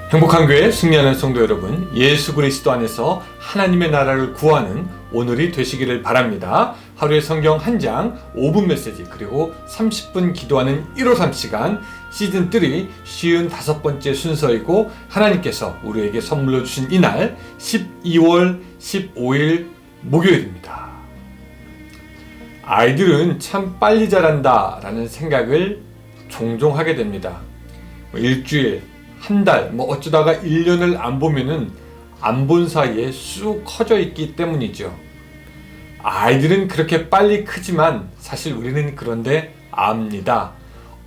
행복한 교회 승리하는 성도 여러분, 예수 그리스도 안에서 하나님의 나라를 구하는 오늘이 되시기를 바랍니다. 하루에 성경 한 장, 5분 메시지, 그리고 30분 기도하는 153 시간, 시즌 3 55번째 순서이고, 하나님께서 우리에게 선물로 주신 이날 12월 15일 목요일입니다. 아이들은 참 빨리 자란다 라는 생각을 종종 하게 됩니다. 일주일, 한 달, 어쩌다가 1년을 안 보면은 안 본 사이에 쑥 커져 있기 때문이죠. 아이들은 그렇게 빨리 크지만 사실 우리는 그런데 압니다.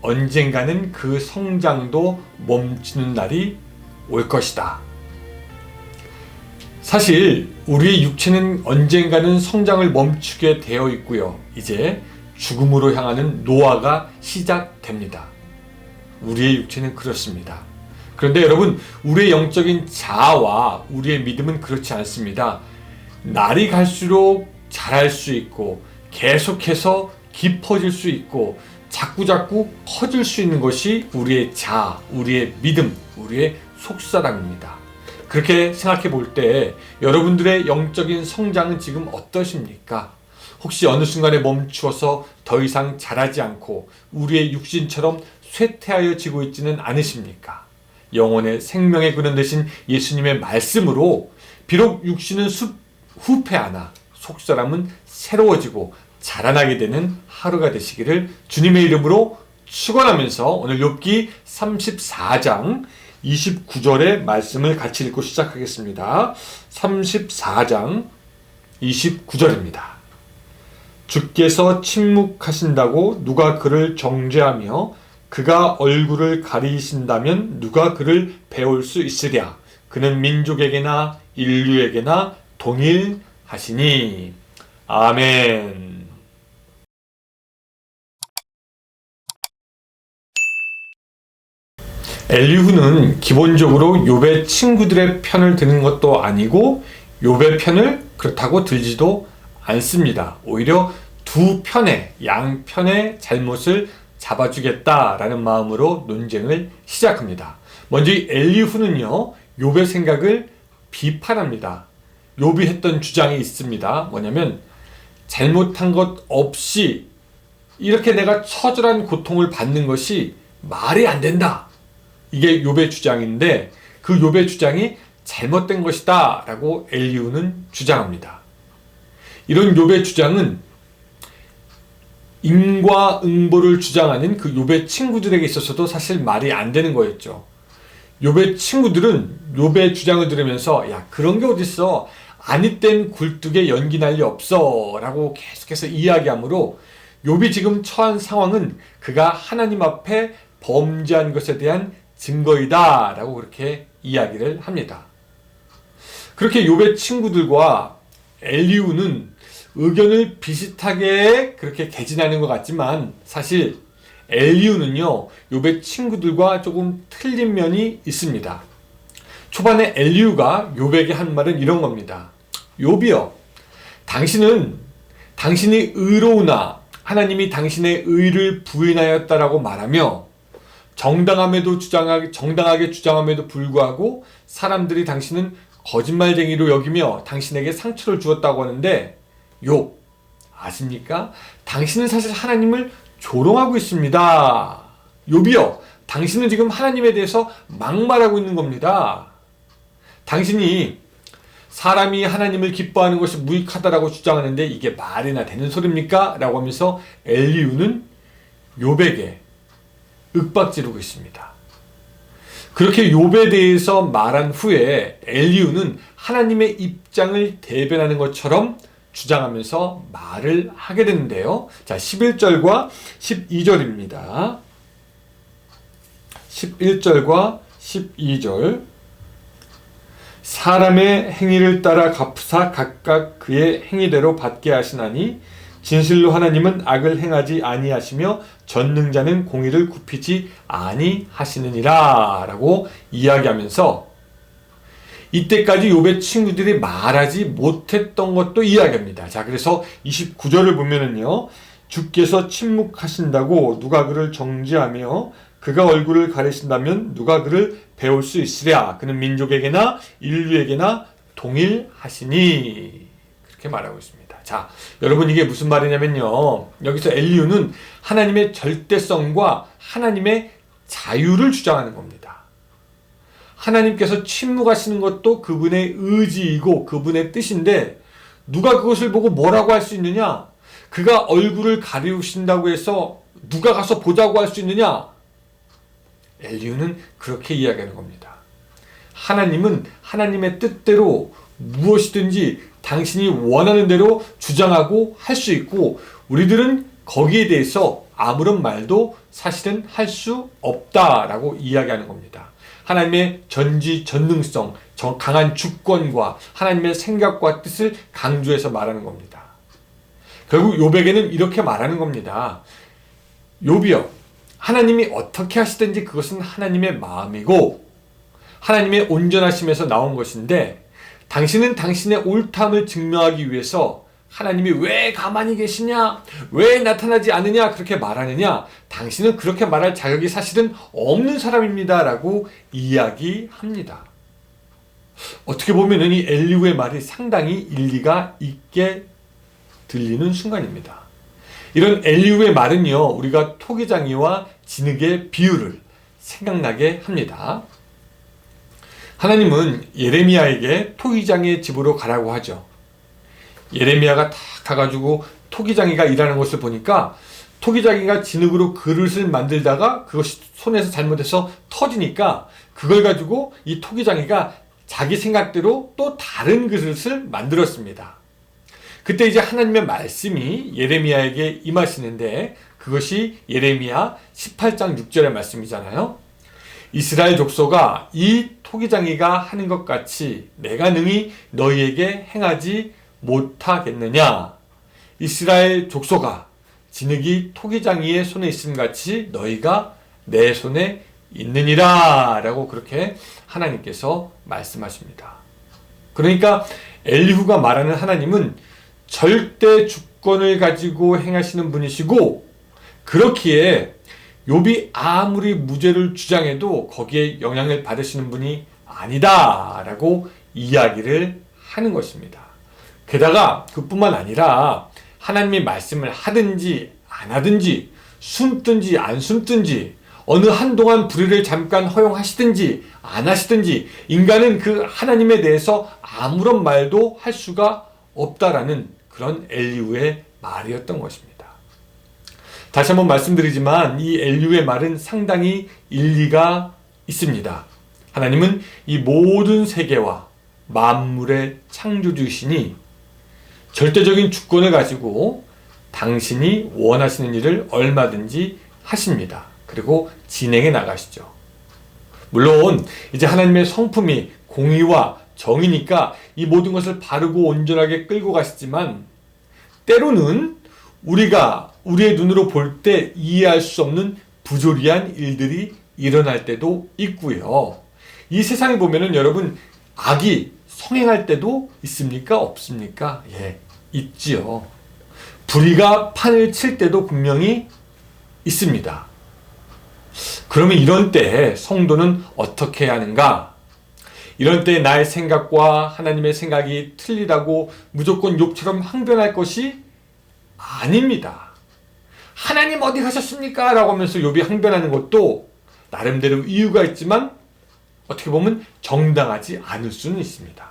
언젠가는 그 성장도 멈추는 날이 올 것이다. 사실 우리의 육체는 언젠가는 성장을 멈추게 되어 있고요. 이제 죽음으로 향하는 노화가 시작됩니다. 우리의 육체는 그렇습니다. 그런데 여러분, 우리의 영적인 자아와 우리의 믿음은 그렇지 않습니다. 날이 갈수록 자랄 수 있고 계속해서 깊어질 수 있고 자꾸자꾸 커질 수 있는 것이 우리의 자아, 우리의 믿음, 우리의 속사람입니다. 그렇게 생각해 볼 때 여러분들의 영적인 성장은 지금 어떠십니까? 혹시 어느 순간에 멈추어서 더 이상 자라지 않고 우리의 육신처럼 쇠퇴하여지고 있지는 않으십니까? 영혼의 생명의 근원 되신 예수님의 말씀으로 비록 육신은 후패하나 속사람은 새로워지고 자라나게 되는 하루가 되시기를 주님의 이름으로 축원하면서 오늘 욥기 34장 29절의 말씀을 같이 읽고 시작하겠습니다. 34장 29절입니다. 주께서 침묵하신다고 누가 그를 정죄하며 그가 얼굴을 가리신다면 누가 그를 배울 수 있으랴. 그는 민족에게나 인류에게나 동일하시니. 아멘. 엘리후는 기본적으로 욥의 친구들의 편을 드는 것도 아니고 욥의 편을 그렇다고 들지도 않습니다. 오히려 두 편의, 양편의 잘못을 잡아주겠다라는 마음으로 논쟁을 시작합니다. 먼저 이 엘리후는요, 욥의 생각을 비판합니다. 욥이 했던 주장이 있습니다. 뭐냐면 잘못한 것 없이 이렇게 내가 처절한 고통을 받는 것이 말이 안 된다. 이게 욥의 주장인데 그 욥의 주장이 잘못된 것이다 라고 엘리후는 주장합니다. 이런 욥의 주장은 인과응보를 주장하는 그 욥의 친구들에게 있어서도 사실 말이 안 되는 거였죠. 욥의 친구들은 욥의 주장을 들으면서 야, 그런 게 어딨어, 아니땐 굴뚝에 연기 난리 없어 라고 계속해서 이야기하므로 욥이 지금 처한 상황은 그가 하나님 앞에 범죄한 것에 대한 증거이다 라고 그렇게 이야기를 합니다. 그렇게 욥의 친구들과 엘리후는 의견을 비슷하게 그렇게 개진하는 것 같지만 사실 엘리후는요, 욥의 친구들과 조금 틀린 면이 있습니다. 초반에 엘리후가 욥에게 한 말은 이런 겁니다. 욥이여, 당신이 의로우나 하나님이 당신의 의를 부인하였다라고 말하며 정당하게 주장함에도 불구하고 사람들이 당신은 거짓말쟁이로 여기며 당신에게 상처를 주었다고 하는데, 욥, 아십니까? 당신은 사실 하나님을 조롱하고 있습니다. 욥이여, 당신은 지금 하나님에 대해서 막말하고 있는 겁니다. 당신이 사람이 하나님을 기뻐하는 것이 무익하다라고 주장하는데 이게 말이나 되는 소리입니까? 라고 하면서 엘리후는 욥에게 윽박지르고 있습니다. 그렇게 욥에 대해서 말한 후에 엘리후는 하나님의 입장을 대변하는 것처럼 주장하면서 말을 하게 되는데요. 자, 11절과 12절입니다. 11절과 12절. 사람의 행위를 따라 갚으사 각각 그의 행위대로 받게 하시나니 진실로 하나님은 악을 행하지 아니하시며 전능자는 공의를 굽히지 아니하시느니라 라고 이야기하면서 이때까지 욥의 친구들이 말하지 못했던 것도 이야기합니다. 자, 그래서 29절을 보면은요, 주께서 침묵하신다고 누가 그를 정죄하며 그가 얼굴을 가리신다면 누가 그를 배울 수 있으랴. 그는 민족에게나 인류에게나 동일하시니. 그렇게 말하고 있습니다. 자, 여러분 이게 무슨 말이냐면요. 여기서 엘리후는 하나님의 절대성과 하나님의 자유를 주장하는 겁니다. 하나님께서 침묵하시는 것도 그분의 의지이고 그분의 뜻인데 누가 그것을 보고 뭐라고 할 수 있느냐? 그가 얼굴을 가리우신다고 해서 누가 가서 보자고 할 수 있느냐? 엘리후는 그렇게 이야기하는 겁니다. 하나님은 하나님의 뜻대로 무엇이든지 당신이 원하는 대로 주장하고 할 수 있고 우리들은 거기에 대해서 아무런 말도 사실은 할 수 없다라고 이야기하는 겁니다. 하나님의 전지전능성, 강한 주권과 하나님의 생각과 뜻을 강조해서 말하는 겁니다. 결국 욥에게는 이렇게 말하는 겁니다. 욥이여, 하나님이 어떻게 하시든지 그것은 하나님의 마음이고 하나님의 온전하심에서 나온 것인데 당신은 당신의 옳담을 증명하기 위해서 하나님이 왜 가만히 계시냐? 왜 나타나지 않느냐? 그렇게 말하느냐? 당신은 그렇게 말할 자격이 사실은 없는 사람입니다. 라고 이야기합니다. 어떻게 보면 이 엘리후의 말이 상당히 일리가 있게 들리는 순간입니다. 이런 엘리후의 말은요, 우리가 토기장이와 진흙의 비유를 생각나게 합니다. 하나님은 예레미야에게 토기장의 집으로 가라고 하죠. 예레미야가 딱 가가지고 토기장이가 일하는 것을 보니까 토기장이가 진흙으로 그릇을 만들다가 그것이 손에서 잘못해서 터지니까 그걸 가지고 이 토기장이가 자기 생각대로 또 다른 그릇을 만들었습니다. 그때 이제 하나님의 말씀이 예레미야에게 임하시는데 그것이 예레미야 18장 6절의 말씀이잖아요. 이스라엘 족속아, 이 토기장이가 하는 것 같이 내가 능히 너희에게 행하지 못하겠느냐? 이스라엘 족속아, 진흙이 토기장이의 손에 있음 같이 너희가 내 손에 있느니라 라고 그렇게 하나님께서 말씀하십니다. 그러니까 엘리후가 말하는 하나님은 절대 주권을 가지고 행하시는 분이시고 그렇기에 욥이 아무리 무죄를 주장해도 거기에 영향을 받으시는 분이 아니다 라고 이야기를 하는 것입니다. 게다가 그뿐만 아니라 하나님이 말씀을 하든지 안 하든지 숨든지 안 숨든지 어느 한동안 불의를 잠깐 허용하시든지 안 하시든지 인간은 그 하나님에 대해서 아무런 말도 할 수가 없다라는 그런 엘리후의 말이었던 것입니다. 다시 한번 말씀드리지만 이 엘리후의 말은 상당히 일리가 있습니다. 하나님은 이 모든 세계와 만물의 창조주이시니 절대적인 주권을 가지고 당신이 원하시는 일을 얼마든지 하십니다. 그리고 진행해 나가시죠. 물론 이제 하나님의 성품이 공의와 정의니까 이 모든 것을 바르고 온전하게 끌고 가시지만 때로는 우리가 우리의 눈으로 볼 때 이해할 수 없는 부조리한 일들이 일어날 때도 있고요. 이 세상에 보면은 여러분 악이 성행할 때도 있습니까? 없습니까? 예, 있지요. 불의가 판을 칠 때도 분명히 있습니다. 그러면 이런 때 성도는 어떻게 해야 하는가? 이런 때 나의 생각과 하나님의 생각이 틀리다고 무조건 욥처럼 항변할 것이 아닙니다. 하나님 어디 가셨습니까? 라고 하면서 욥이 항변하는 것도 나름대로 이유가 있지만 어떻게 보면 정당하지 않을 수는 있습니다.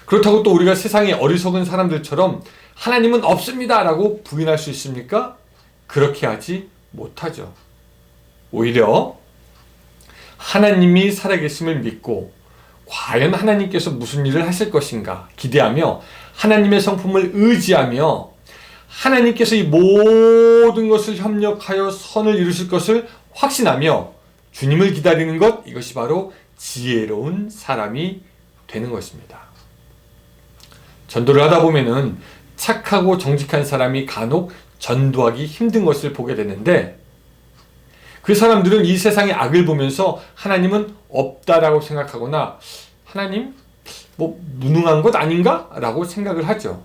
그렇다고 또 우리가 세상의 어리석은 사람들처럼 하나님은 없습니다 라고 부인할 수 있습니까? 그렇게 하지 못하죠. 오히려 하나님이 살아계심을 믿고 과연 하나님께서 무슨 일을 하실 것인가 기대하며 하나님의 성품을 의지하며 하나님께서 이 모든 것을 협력하여 선을 이루실 것을 확신하며 주님을 기다리는 것, 이것이 바로 지혜로운 사람이 되는 것입니다. 전도를 하다 보면은 착하고 정직한 사람이 간혹 전도하기 힘든 것을 보게 되는데 그 사람들은 이 세상의 악을 보면서 하나님은 없다라고 생각하거나 하나님 무능한 것 아닌가? 라고 생각을 하죠.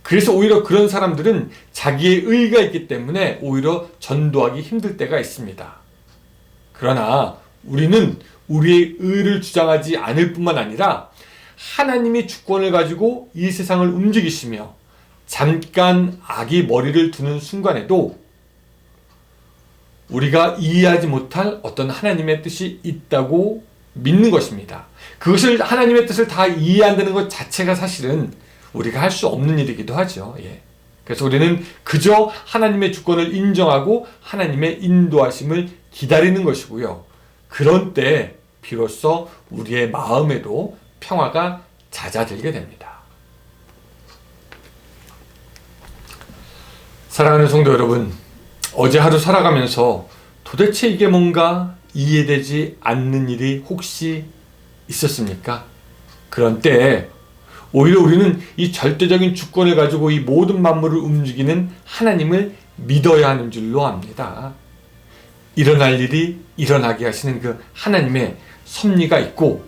그래서 오히려 그런 사람들은 자기의 의의가 있기 때문에 오히려 전도하기 힘들 때가 있습니다. 그러나 우리는 우리의 의를 주장하지 않을 뿐만 아니라 하나님이 주권을 가지고 이 세상을 움직이시며 잠깐 악이 머리를 두는 순간에도 우리가 이해하지 못할 어떤 하나님의 뜻이 있다고 믿는 것입니다. 그것을 하나님의 뜻을 다 이해한다는 것 자체가 사실은 우리가 할 수 없는 일이기도 하죠. 예. 그래서 우리는 그저 하나님의 주권을 인정하고 하나님의 인도하심을 기다리는 것이고요. 그런 때 비로소 우리의 마음에도 평화가 잦아들게 됩니다. 사랑하는 성도 여러분, 어제 하루 살아가면서 도대체 이게 뭔가 이해되지 않는 일이 혹시 있었습니까? 그런 때 오히려 우리는 이 절대적인 주권을 가지고 이 모든 만물을 움직이는 하나님을 믿어야 하는 줄로 압니다. 일어날 일이 일어나게 하시는 그 하나님의 섭리가 있고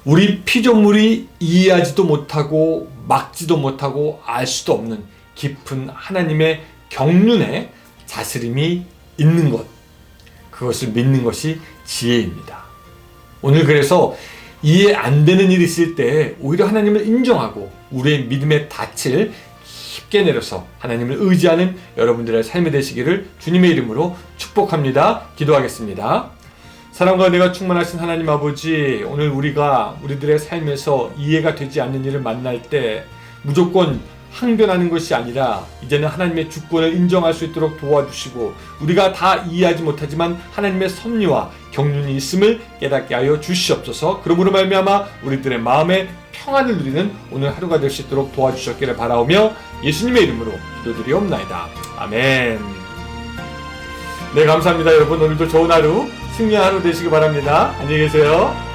우리 피조물이 이해하지도 못하고 막지도 못하고 알 수도 없는 깊은 하나님의 경륜에 다스림이 있는 것, 그것을 믿는 것이 지혜입니다. 오늘 그래서 이해 안 되는 일이 있을 때 오히려 하나님을 인정하고 우리의 믿음의 닻을 깊게 내려서 하나님을 의지하는 여러분들의 삶이 되시기를 주님의 이름으로 축복합니다. 기도하겠습니다. 사랑과 은혜가 충만하신 하나님 아버지, 오늘 우리가 우리들의 삶에서 이해가 되지 않는 일을 만날 때 무조건 항변하는 것이 아니라 이제는 하나님의 주권을 인정할 수 있도록 도와주시고 우리가 다 이해하지 못하지만 하나님의 섭리와 경륜이 있음을 깨닫게 하여 주시옵소서. 그러므로 말미암아 우리들의 마음에 평안을 누리는 오늘 하루가 될 수 있도록 도와주셨기를 바라오며 예수님의 이름으로 기도드리옵나이다. 아멘. 네, 감사합니다. 여러분, 오늘도 좋은 하루, 승리한 하루 되시기 바랍니다. 안녕히 계세요.